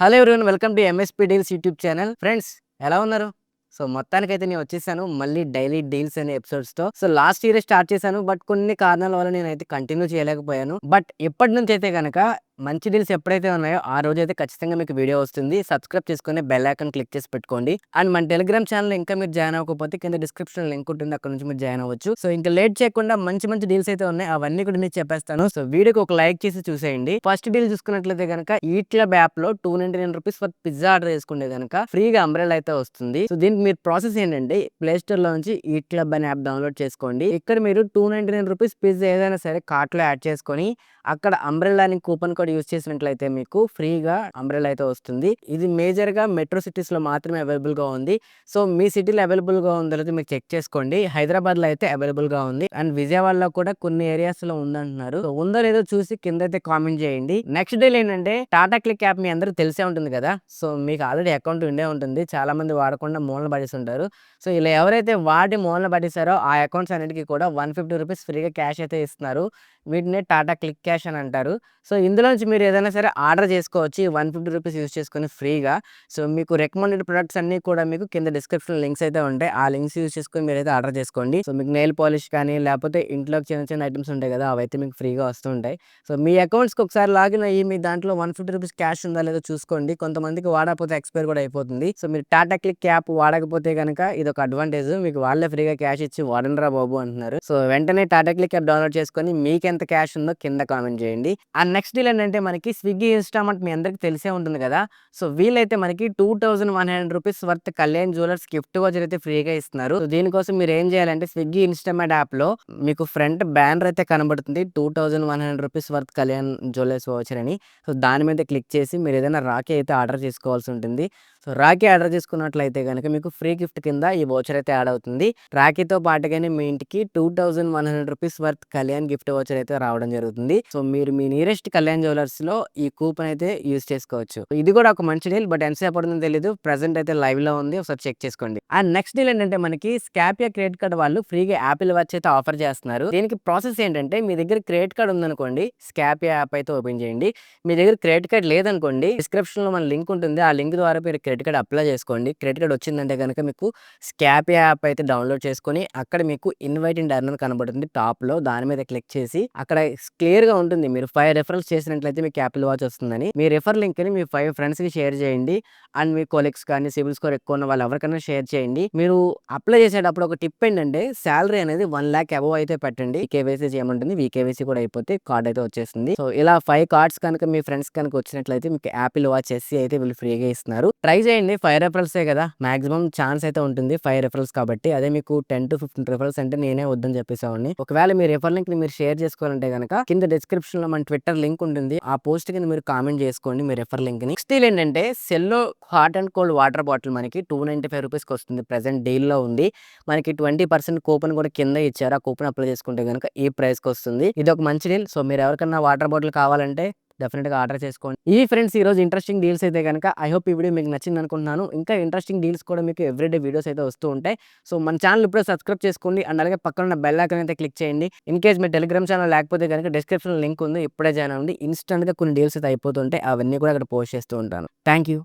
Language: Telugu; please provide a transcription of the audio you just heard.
Hello everyone, welcome to MSP deals YouTube channel. Friends, ఎలా ఉన్నారు? సో మొత్తానికైతే నేను వచ్చేసాను మళ్ళీ డైలీ డీల్స్ అనే ఎపిసోడ్స్తో. సో లాస్ట్ ఇయర్ స్టార్ట్ చేశాను, బట్ కొన్ని కారణాల వల్ల నేనైతే కంటిన్యూ చేయలేకపోయాను. బట్ ఇప్పటి నుంచి అయితే కనుక మంచి డీల్స్ ఎప్పుడైతే ఉన్నాయో ఆ రోజు అయితే ఖచ్చితంగా మీకు వీడియో వస్తుంది. సబ్స్క్రైబ్ చేసుకుని బెల్ ఐకాన్ క్లిక్ చేసి పెట్టుకోండి. అండ్ మన టెలిగ్రామ్ ఛానల్ ఇంకా మీరు జాయిన్ అవ్వకపోతే కింద డిస్క్రిప్షన్ లింక్ ఉంటుంది, అక్కడ నుంచి మీరు జాయిన్ అవ్వచ్చు. సో ఇంకా లేట్ చేయకుండా మంచి మంచి డీల్స్ అయితే ఉన్నాయి, అవన్నీ కూడా నేను చెప్పేస్తాను. సో వీడియోకి ఒక లైక్ చేసి చూసేయండి. ఫస్ట్ డీల్ చూసుకున్నట్లయితే కనుక ఈట్ క్లబ్ యాప్ లో 299 రూపీస్ ఫర్ పిజ్జా ఆర్డర్ చేసుకుంటే కనుక ఫ్రీగా అంబ్రెల్లా అయితే వస్తుంది. సో దీనికి మీరు ప్రాసెస్ ఏంటంటే ప్లే స్టోర్ లో నుంచి ఈట్ క్లబ్ అనే యాప్ డౌన్లోడ్ చేసుకోండి. ఇక్కడ మీరు 299 రూపీస్ పిజ్జా ఏదైనా సరే కార్ట్ లో యాడ్ చేసుకొని అక్కడ అంబ్రెల్లా అని కూపన్ కోడ్ యూస్ చేసినట్లయితే మీకు ఫ్రీగా అంబ్రెల్లా అయితే వస్తుంది. ఇది మేజర్ గా మెట్రో సిటీస్ లో మాత్రమే అవైలబుల్ గా ఉంది. సో మీ సిటీలో అవైలబుల్ గా ఉందో లేదో మీరు చెక్ చేసుకోండి. హైదరాబాద్ లో అయితే అవైలబుల్ గా ఉంది, అండ్ విజయవాడలో కూడా కొన్ని ఏరియాస్ లో ఉందంటున్నారు. సో ఉందో లేదో చూసి కింద అయితే కామెంట్ చేయండి. నెక్స్ట్ డీల్ ఏంటంటే టాటా క్లిక్ యాప్ మీ అందరికి తెలిసే ఉంటుంది కదా. సో మీకు ఆల్రెడీ అకౌంట్ ఉండే ఉంటుంది, చాలా మంది వాడకుండా మూలన పడేసి ఉంటారు. సో ఇలా ఎవరైతే వాడి మూలన పడేసారో ఆ అకౌంట్స్ అన్నిటికీ కూడా 150 రూపీస్ ఫ్రీగా క్యాష్ అయితే ఇస్తున్నారు. వీటినే టాటా క్లిక్ క్యాష్ అని అంటారు. సో ఇందులో నుంచి మీరు ఏదైనా సరే ఆర్డర్ చేసుకోవచ్చు 150 రూపీస్ యూస్ చేసుకొని ఫ్రీగా. సో మీకు రికమెండెడ్ ప్రొడక్ట్స్ అన్ని కూడా మీకు కింద డిస్క్రిప్షన్ లింక్స్ అయితే ఉంటాయి, ఆ లింక్స్ యూస్ చేసుకొని మీరు అయితే ఆర్డర్ చేసుకోండి. సో మీకు నెయిల్ పాలిష్ కానీ లేకపోతే ఇంట్లోకి చిన్న చిన్న ఐటమ్స్ ఉంటాయి కదా, అవైతే మీకు ఫ్రీగా వస్తూ ఉంటాయి. సో మీ అకౌంట్స్కి ఒకసారి లాగిన్ అయ్యి మీ దాంట్లో 150 రూపీస్ క్యాష్ ఉందా లేదో చూసుకోండి. కొంతమందికి వాడకపోతే ఎక్స్పైర్ కూడా అయిపోతుంది. సో మీరు టాటా క్లిక్ యాప్ వాడకపోతే కనుక ఇది ఒక అడ్వాంటేజ్, మీకు వాళ్ళే ఫ్రీగా క్యాష్ ఇచ్చి వాడండి రా బాబు అంటున్నారు. సో వెంటనే టాటా క్లిక్ యాప్ డౌన్లోడ్ చేసుకొని మీకు ఎంత క్యాష్ ఉందో కింద కామెంట్ చేయండి. అండ్ నెక్స్ట్ డీల్ ఏంటంటే మనకి స్విగ్గీ ఇన్స్టామార్ట్ మీ అందరికి తెలిసే ఉంటుంది కదా. సో వీళ్ళైతే మనకి 2100 rupees worth Kalyan jewellers gift voucher అయితే ఫ్రీగా ఇస్తున్నారు. సో దీనికోసం మీరు ఏం చేయాలంటే స్విగ్గీ ఇన్స్టామార్ట్ యాప్ లో మీకు ఫ్రంట్ బ్యానర్ అయితే కనబడుతుంది 2100 rupees worth Kalyan jewellers voucher అని. సో దాని మీద క్లిక్ చేసి మీరు ఏదైనా రాఖీ అయితే ఆర్డర్ చేసుకోవాల్సి ఉంటుంది. సో రాఖీ ఆర్డర్ చేసుకున్నట్లయితే కనుక మీకు ఫ్రీ గిఫ్ట్ కింద ఈ వోచర్ అయితే యాడ్ అవుతుంది. రాఖీతో పాటుగానే మీ ఇంటికి 2100 rupees worth Kalyan gift voucher అయితే రావడం జరుగుతుంది. సో మీరు మీ నియరెస్ట్ కళ్యాణ్ జ్యువెలర్స్ లో ఈ కూపన్ అయితే యూస్ చేసుకోవచ్చు. ఇది కూడా ఒక మంచి డీల్, బట్ ఎంతసేపు పడుతుందో తెలియదు. ప్రెసెంట్ అయితే లైవ్ లో ఉంది, ఒకసారి చెక్ చేసుకోండి. అండ్ నెక్స్ట్ డీల్ ఏంటంటే మనకి స్కాపియా క్రెడిట్ కార్డ్ వాళ్ళు ఫ్రీగా యాపిల్ వాచ్ అయితే ఆఫర్ చేస్తున్నారు. దీనికి ప్రాసెస్ ఏంటంటే మీ దగ్గర క్రెడిట్ కార్డ్ ఉందనుకోండి, స్కాపియా యాప్ అయితే ఓపెన్ చేయండి. మీ దగ్గర క్రెడిట్ కార్డ్ లేదనుకోండి, డిస్క్రిప్షన్ లో మన లింక్ ఉంటుంది, ఆ లింక్ ద్వారా మీరు క్రెడిట్ కార్డ్ అప్లై చేసుకోండి. క్రెడిట్ కార్డ్ వచ్చిందంటే కనుక మీకు స్కాపియా యాప్ అయితే డౌన్లోడ్ చేసుకొని అక్కడ మీకు ఇన్వైట్ అండ్ ఎర్న్ కనబడుతుంది టాప్ లో, దాని మీద క్లిక్ చేసి అక్కడ క్లియర్ గా ఉంటుంది మీరు 5 రెఫరల్స్ చేసినట్లయితే మీకు యాపిల్ వాచ్ వస్తుందని. మీ రెఫర్ లింక్ ని మీ 5 ఫ్రెండ్స్ కి షేర్ చేయండి. అండ్ మీ కొలీగ్స్ కానీ సిబిల్ స్కోర్ ఎక్కువ ఉన్న వాళ్ళు ఎవరికైనా షేర్ చేయండి. మీరు అప్లై చేసేటప్పుడు ఒక టిప్ ఏంటంటే శాలరీ అనేది 1 lakh అబవ్ అయితే పెట్టండి. కేవైసీ చేయమంటుంది, కేవైసీ కూడా అయిపోతే కార్డ్ అయితే వచ్చేస్తుంది. సో ఇలా 5 కార్డ్స్ కనుక మీ ఫ్రెండ్స్ కనుక వచ్చినట్లయితే మీకు యాపిల్ వాచ్ ఎస్సీ అయితే వీళ్ళు ఫ్రీగా ఇస్తున్నారు. ట్రై చేయండి, 5 రెఫరల్సే కదా, మాక్సిమం ఛాన్స్ అయితే ఉంటుంది 5 రెఫరల్స్ కాబట్టి. అదే మీకు 10 to 15 రెఫరల్స్ అంటే నేనే వద్దని చెప్పేసామండి. ఒకవేళ మీ రెఫర్ లింక్ ని మీరు షేర్ చేసుకోవాలంటే కనుక కింద డిస్క్రిప్షన్ లో మన ట్విట్టర్ లింక్ ఉంటుంది, ఆ పోస్ట్ కింద మీరు కామెంట్ చేసుకోండి మీ రెఫర్ లింక్ ని. నెక్స్ట్ ఏంటంటే సెల్లో hot and cold water bottle మనకి 295 రూపీస్ కి వస్తుంది. ప్రెసెంట్ డీల్ లో ఉంది. మనకి 20% కూపన్ కూడా కింద ఇచ్చారు, ఆ కూపన్ అప్లై చేసుకుంటే కనుక ఈ ప్రైస్ కి వస్తుంది. ఇది ఒక మంచి డీల్. సో మీరు ఎవరికన్నా వాటర్ బాటిల్ కావాలంటే డెఫినెట్ గా ఆర్డర్ చేసుకోండి. ఈ ఫ్రెండ్స్ ఈ రోజు ఇంట్రెస్టింగ్ డీల్స్ అయితే కనుక ఐ హోప్ ఈ వీడియో మీకు నచ్చింది అనుకుంటున్నాను. ఇంకా ఇంట్రెస్టింగ్ డీల్స్ కూడా మీకు ఎవ్రీడే వీడియోస్ అయితే వస్తూ ఉంటాయి. సో మన ఛానల్ ఇప్పుడే సబ్స్క్రైబ్ చేసుకోండి, అండ్ అలాగే పక్కన ఉన్న బెల్ ఐకాన్ అయితే క్లిక్ చేయండి. In case me Telegram channel లేకపోతే కనుక డిస్క్రిప్షన్ లింక్ ఉంది, ఇప్పుడే జాయిన్ అవ్వండి. ఇన్స్టెంట్ గా కొన్ని డీల్స్ అయితే అయిపోతుంటాయి, అవన్నీ కూడా అక్కడ పోస్ట్ చేస్తూ ఉంటాను. Thank you.